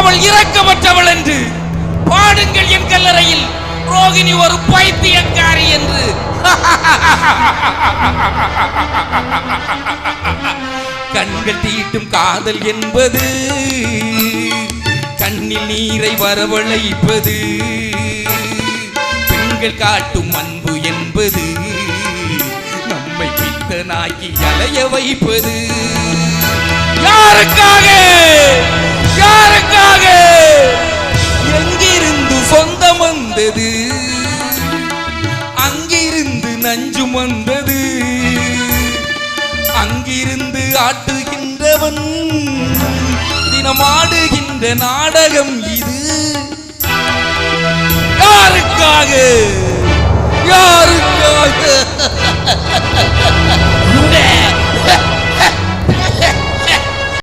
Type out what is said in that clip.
அவள் இரக்கமற்றவள் என்று பாடுங்கள் என் கல்லறையில். ரோகிணி ஒரு பைத்தியக்காரி என்று. கண்கள் தீட்டும் காதல் என்பது கண்ணில் நீரை வரவழைப்பது. பெண்கள் காட்டும் அன்பு என்பது நம்மை பித்தனாக்கி அலைய வைப்பது. யாருக்காக யாருக்காக? எங்கிருந்து சொந்தம் வந்தது, அங்கிருந்து நஞ்சும் வந்தது. அங்கிருந்து ஆட்டுகின்றவன் தினமாடுகின்ற நாடகம் இது. யாருக்காக யாருக்காக?